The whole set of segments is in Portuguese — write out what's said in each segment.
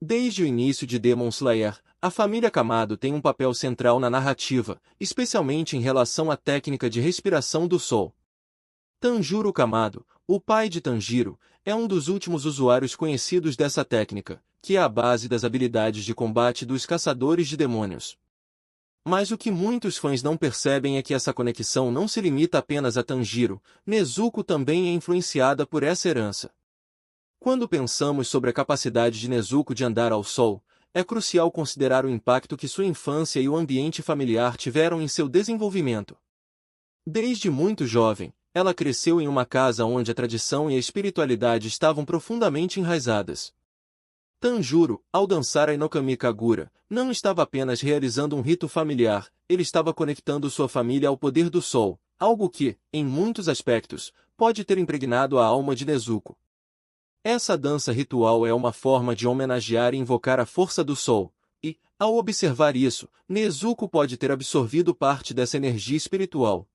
Desde o início de Demon Slayer, a família Kamado tem um papel central na narrativa, especialmente em relação à técnica de respiração do Sol. Tanjiro Kamado, o pai de Tanjiro, é um dos últimos usuários conhecidos dessa técnica, que é a base das habilidades de combate dos caçadores de demônios. Mas o que muitos fãs não percebem é que essa conexão não se limita apenas a Tanjiro, Nezuko também é influenciada por essa herança. Quando pensamos sobre a capacidade de Nezuko de andar ao sol, é crucial considerar o impacto que sua infância e o ambiente familiar tiveram em seu desenvolvimento. Desde muito jovem, ela cresceu em uma casa onde a tradição e a espiritualidade estavam profundamente enraizadas. Tanjiro, ao dançar a Inokami Kagura, não estava apenas realizando um rito familiar, ele estava conectando sua família ao poder do sol, algo que, em muitos aspectos, pode ter impregnado a alma de Nezuko. Essa dança ritual é uma forma de homenagear e invocar a força do sol, e, ao observar isso, Nezuko pode ter absorvido parte dessa energia espiritual.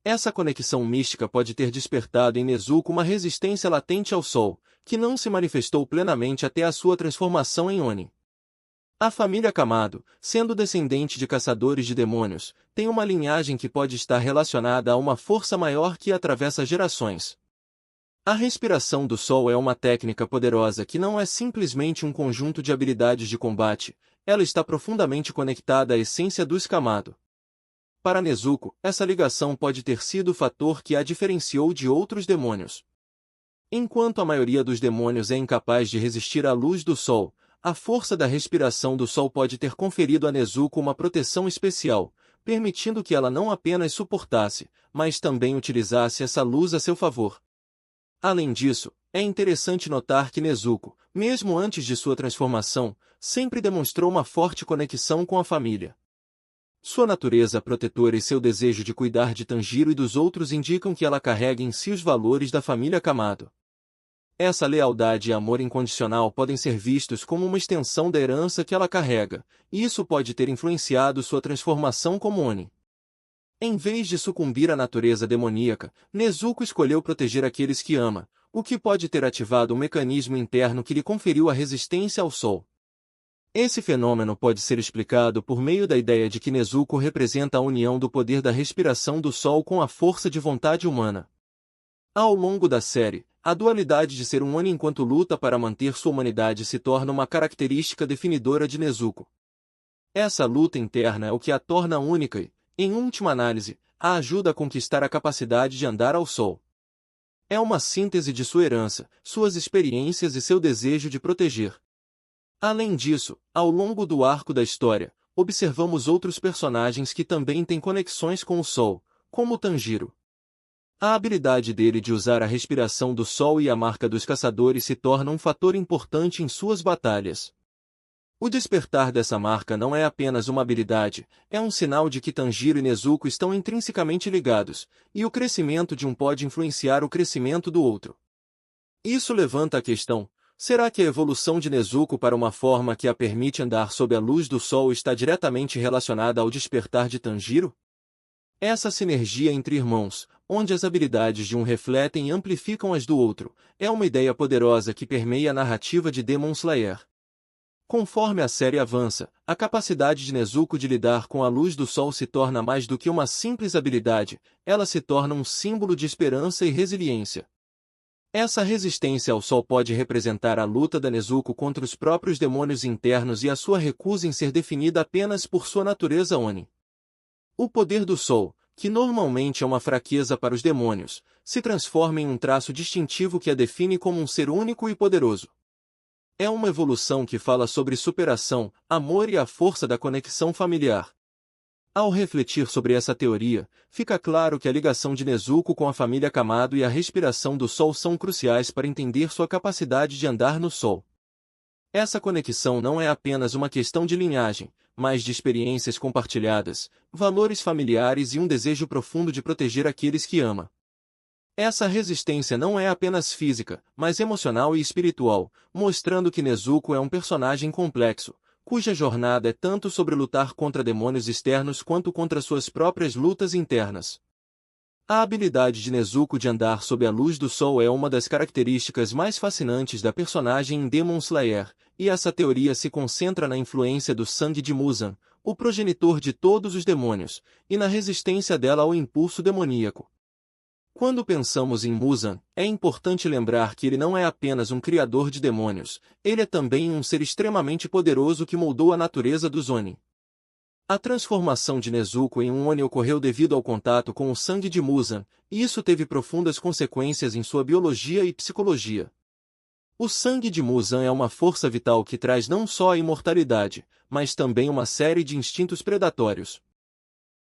Essa conexão mística pode ter despertado em Nezuko uma resistência latente ao sol, que não se manifestou plenamente até a sua transformação em Oni. A família Kamado, sendo descendente de caçadores de demônios, tem uma linhagem que pode estar relacionada a uma força maior que atravessa gerações. A respiração do sol é uma técnica poderosa que não é simplesmente um conjunto de habilidades de combate, ela está profundamente conectada à essência dos Kamado. Para Nezuko, essa ligação pode ter sido o fator que a diferenciou de outros demônios. Enquanto a maioria dos demônios é incapaz de resistir à luz do sol, a força da respiração do sol pode ter conferido a Nezuko uma proteção especial, permitindo que ela não apenas suportasse, mas também utilizasse essa luz a seu favor. Além disso, é interessante notar que Nezuko, mesmo antes de sua transformação, sempre demonstrou uma forte conexão com a família. Sua natureza protetora e seu desejo de cuidar de Tanjiro e dos outros indicam que ela carrega em si os valores da família Kamado. Essa lealdade e amor incondicional podem ser vistos como uma extensão da herança que ela carrega, e isso pode ter influenciado sua transformação como Oni. Em vez de sucumbir à natureza demoníaca, Nezuko escolheu proteger aqueles que ama, o que pode ter ativado um mecanismo interno que lhe conferiu a resistência ao sol. Esse fenômeno pode ser explicado por meio da ideia de que Nezuko representa a união do poder da respiração do sol com a força de vontade humana. Ao longo da série, a dualidade de ser um Oni enquanto luta para manter sua humanidade se torna uma característica definidora de Nezuko. Essa luta interna é o que a torna única e, em última análise, a ajuda a conquistar a capacidade de andar ao sol. É uma síntese de sua herança, suas experiências e seu desejo de proteger. Além disso, ao longo do arco da história, observamos outros personagens que também têm conexões com o sol, como Tanjiro. A habilidade dele de usar a respiração do sol e a marca dos caçadores se torna um fator importante em suas batalhas. O despertar dessa marca não é apenas uma habilidade, é um sinal de que Tanjiro e Nezuko estão intrinsecamente ligados, e o crescimento de um pode influenciar o crescimento do outro. Isso levanta a questão: será que a evolução de Nezuko para uma forma que a permite andar sob a luz do sol está diretamente relacionada ao despertar de Tanjiro? Essa sinergia entre irmãos, onde as habilidades de um refletem e amplificam as do outro, é uma ideia poderosa que permeia a narrativa de Demon Slayer. Conforme a série avança, a capacidade de Nezuko de lidar com a luz do sol se torna mais do que uma simples habilidade, ela se torna um símbolo de esperança e resiliência. Essa resistência ao sol pode representar a luta da Nezuko contra os próprios demônios internos e a sua recusa em ser definida apenas por sua natureza Oni. O poder do sol, que normalmente é uma fraqueza para os demônios, se transforma em um traço distintivo que a define como um ser único e poderoso. É uma evolução que fala sobre superação, amor e a força da conexão familiar. Ao refletir sobre essa teoria, fica claro que a ligação de Nezuko com a família Kamado e a respiração do sol são cruciais para entender sua capacidade de andar no sol. Essa conexão não é apenas uma questão de linhagem, mas de experiências compartilhadas, valores familiares e um desejo profundo de proteger aqueles que ama. Essa resistência não é apenas física, mas emocional e espiritual, mostrando que Nezuko é um personagem complexo, cuja jornada é tanto sobre lutar contra demônios externos quanto contra suas próprias lutas internas. A habilidade de Nezuko de andar sob a luz do sol é uma das características mais fascinantes da personagem em Demon Slayer, e essa teoria se concentra na influência do sangue de Muzan, o progenitor de todos os demônios, e na resistência dela ao impulso demoníaco. Quando pensamos em Muzan, é importante lembrar que ele não é apenas um criador de demônios, ele é também um ser extremamente poderoso que moldou a natureza dos Oni. A transformação de Nezuko em um Oni ocorreu devido ao contato com o sangue de Muzan, e isso teve profundas consequências em sua biologia e psicologia. O sangue de Muzan é uma força vital que traz não só a imortalidade, mas também uma série de instintos predatórios.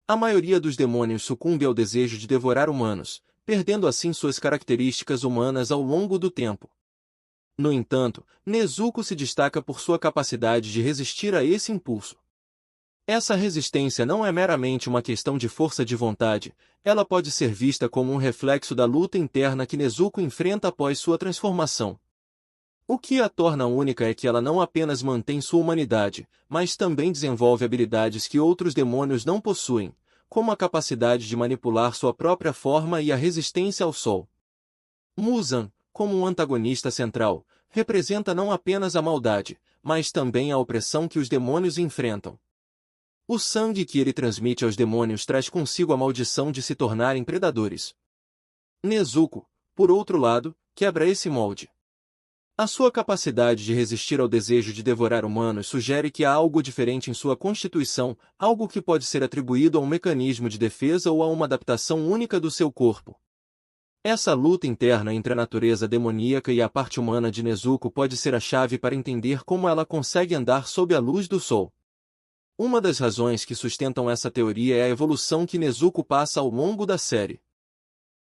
A maioria dos demônios sucumbe ao desejo de devorar humanos, perdendo assim suas características humanas ao longo do tempo. No entanto, Nezuko se destaca por sua capacidade de resistir a esse impulso. Essa resistência não é meramente uma questão de força de vontade, ela pode ser vista como um reflexo da luta interna que Nezuko enfrenta após sua transformação. O que a torna única é que ela não apenas mantém sua humanidade, mas também desenvolve habilidades que outros demônios não possuem, como a capacidade de manipular sua própria forma e a resistência ao sol. Muzan, como um antagonista central, representa não apenas a maldade, mas também a opressão que os demônios enfrentam. O sangue que ele transmite aos demônios traz consigo a maldição de se tornarem predadores. Nezuko, por outro lado, quebra esse molde. A sua capacidade de resistir ao desejo de devorar humanos sugere que há algo diferente em sua constituição, algo que pode ser atribuído a um mecanismo de defesa ou a uma adaptação única do seu corpo. Essa luta interna entre a natureza demoníaca e a parte humana de Nezuko pode ser a chave para entender como ela consegue andar sob a luz do sol. Uma das razões que sustentam essa teoria é a evolução que Nezuko passa ao longo da série.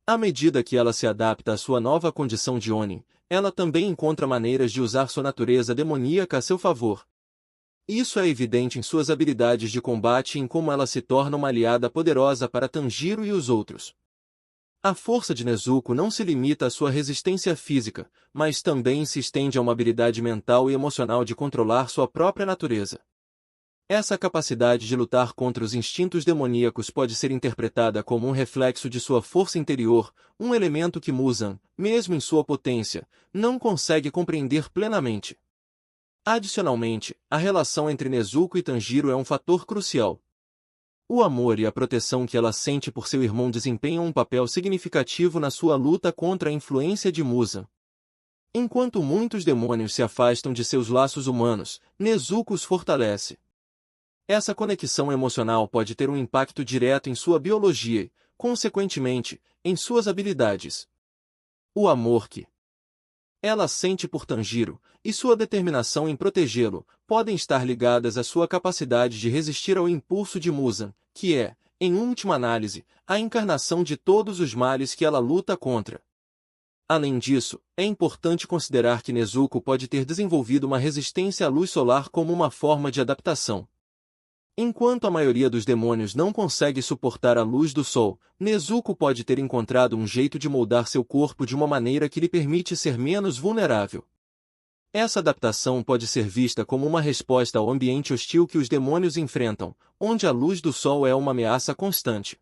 À medida que ela se adapta à sua nova condição de Oni, ela também encontra maneiras de usar sua natureza demoníaca a seu favor. Isso é evidente em suas habilidades de combate e em como ela se torna uma aliada poderosa para Tanjiro e os outros. A força de Nezuko não se limita à sua resistência física, mas também se estende a uma habilidade mental e emocional de controlar sua própria natureza. Essa capacidade de lutar contra os instintos demoníacos pode ser interpretada como um reflexo de sua força interior, um elemento que Muzan, mesmo em sua potência, não consegue compreender plenamente. Adicionalmente, a relação entre Nezuko e Tanjiro é um fator crucial. O amor e a proteção que ela sente por seu irmão desempenham um papel significativo na sua luta contra a influência de Muzan. Enquanto muitos demônios se afastam de seus laços humanos, Nezuko os fortalece. Essa conexão emocional pode ter um impacto direto em sua biologia e, consequentemente, em suas habilidades. O amor que ela sente por Tanjiro, e sua determinação em protegê-lo, podem estar ligadas à sua capacidade de resistir ao impulso de Muzan, que é, em última análise, a encarnação de todos os males que ela luta contra. Além disso, é importante considerar que Nezuko pode ter desenvolvido uma resistência à luz solar como uma forma de adaptação. Enquanto a maioria dos demônios não consegue suportar a luz do sol, Nezuko pode ter encontrado um jeito de moldar seu corpo de uma maneira que lhe permite ser menos vulnerável. Essa adaptação pode ser vista como uma resposta ao ambiente hostil que os demônios enfrentam, onde a luz do sol é uma ameaça constante.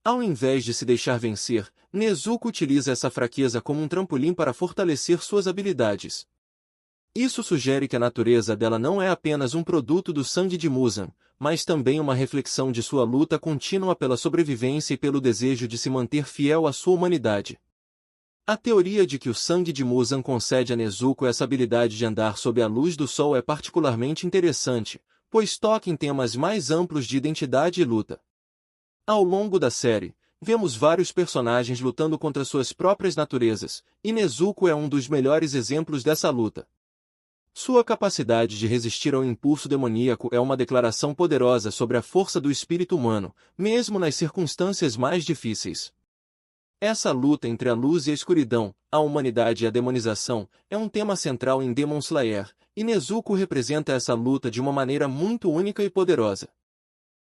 Ao invés de se deixar vencer, Nezuko utiliza essa fraqueza como um trampolim para fortalecer suas habilidades. Isso sugere que a natureza dela não é apenas um produto do sangue de Muzan, mas também uma reflexão de sua luta contínua pela sobrevivência e pelo desejo de se manter fiel à sua humanidade. A teoria de que o sangue de Muzan concede a Nezuko essa habilidade de andar sob a luz do sol é particularmente interessante, pois toca em temas mais amplos de identidade e luta. Ao longo da série, vemos vários personagens lutando contra suas próprias naturezas, e Nezuko é um dos melhores exemplos dessa luta. Sua capacidade de resistir ao impulso demoníaco é uma declaração poderosa sobre a força do espírito humano, mesmo nas circunstâncias mais difíceis. Essa luta entre a luz e a escuridão, a humanidade e a demonização, é um tema central em Demon Slayer, e Nezuko representa essa luta de uma maneira muito única e poderosa.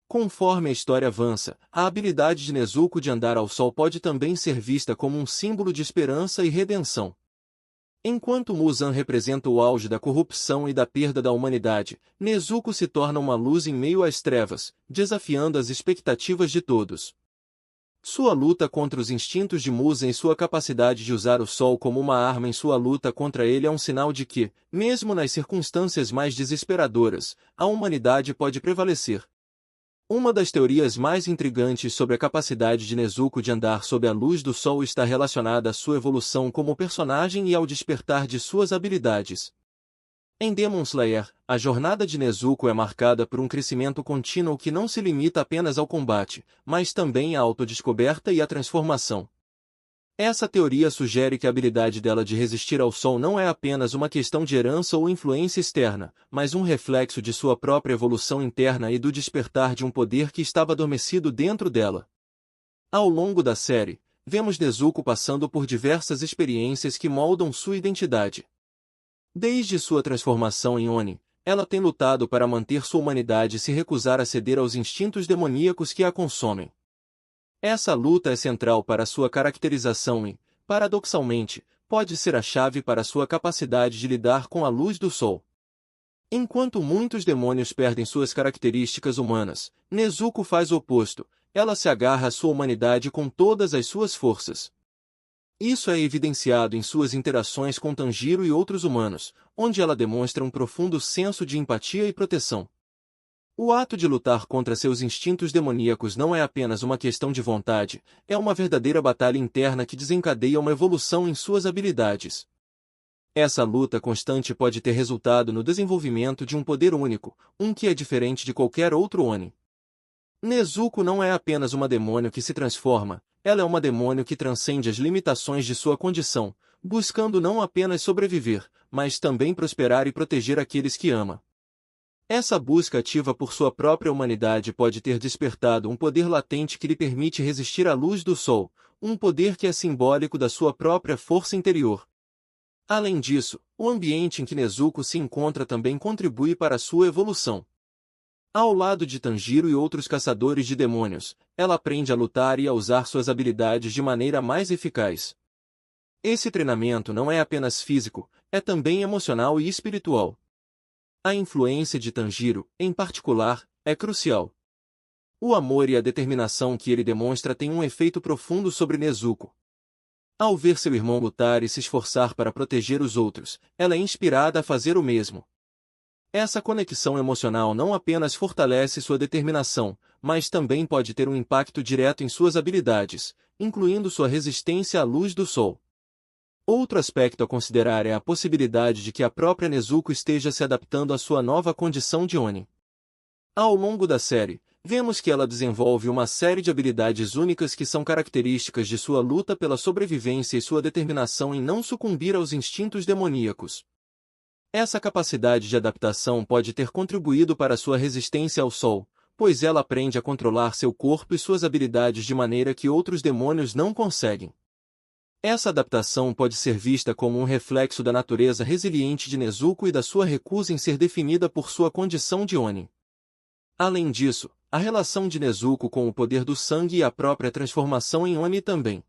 Conforme a história avança, a habilidade de Nezuko de andar ao sol pode também ser vista como um símbolo de esperança e redenção. Enquanto Muzan representa o auge da corrupção e da perda da humanidade, Nezuko se torna uma luz em meio às trevas, desafiando as expectativas de todos. Sua luta contra os instintos de Muzan e sua capacidade de usar o Sol como uma arma em sua luta contra ele é um sinal de que, mesmo nas circunstâncias mais desesperadoras, a humanidade pode prevalecer. Uma das teorias mais intrigantes sobre a capacidade de Nezuko de andar sob a luz do Sol está relacionada à sua evolução como personagem e ao despertar de suas habilidades. Em Demon Slayer, a jornada de Nezuko é marcada por um crescimento contínuo que não se limita apenas ao combate, mas também à autodescoberta e à transformação. Essa teoria sugere que a habilidade dela de resistir ao Sol não é apenas uma questão de herança ou influência externa, mas um reflexo de sua própria evolução interna e do despertar de um poder que estava adormecido dentro dela. Ao longo da série, vemos Nezuko passando por diversas experiências que moldam sua identidade. Desde sua transformação em Oni, ela tem lutado para manter sua humanidade e se recusar a ceder aos instintos demoníacos que a consomem. Essa luta é central para sua caracterização e, paradoxalmente, pode ser a chave para sua capacidade de lidar com a luz do Sol. Enquanto muitos demônios perdem suas características humanas, Nezuko faz o oposto, ela se agarra à sua humanidade com todas as suas forças. Isso é evidenciado em suas interações com Tanjiro e outros humanos, onde ela demonstra um profundo senso de empatia e proteção. O ato de lutar contra seus instintos demoníacos não é apenas uma questão de vontade, é uma verdadeira batalha interna que desencadeia uma evolução em suas habilidades. Essa luta constante pode ter resultado no desenvolvimento de um poder único, um que é diferente de qualquer outro Oni. Nezuko não é apenas uma demônio que se transforma, ela é uma demônio que transcende as limitações de sua condição, buscando não apenas sobreviver, mas também prosperar e proteger aqueles que ama. Essa busca ativa por sua própria humanidade pode ter despertado um poder latente que lhe permite resistir à luz do Sol, um poder que é simbólico da sua própria força interior. Além disso, o ambiente em que Nezuko se encontra também contribui para sua evolução. Ao lado de Tanjiro e outros caçadores de demônios, ela aprende a lutar e a usar suas habilidades de maneira mais eficaz. Esse treinamento não é apenas físico, é também emocional e espiritual. A influência de Tanjiro, em particular, é crucial. O amor e a determinação que ele demonstra têm um efeito profundo sobre Nezuko. Ao ver seu irmão lutar e se esforçar para proteger os outros, ela é inspirada a fazer o mesmo. Essa conexão emocional não apenas fortalece sua determinação, mas também pode ter um impacto direto em suas habilidades, incluindo sua resistência à luz do Sol. Outro aspecto a considerar é a possibilidade de que a própria Nezuko esteja se adaptando à sua nova condição de Oni. Ao longo da série, vemos que ela desenvolve uma série de habilidades únicas que são características de sua luta pela sobrevivência e sua determinação em não sucumbir aos instintos demoníacos. Essa capacidade de adaptação pode ter contribuído para sua resistência ao Sol, pois ela aprende a controlar seu corpo e suas habilidades de maneira que outros demônios não conseguem. Essa adaptação pode ser vista como um reflexo da natureza resiliente de Nezuko e da sua recusa em ser definida por sua condição de Oni. Além disso, a relação de Nezuko com o poder do sangue e a própria transformação em Oni também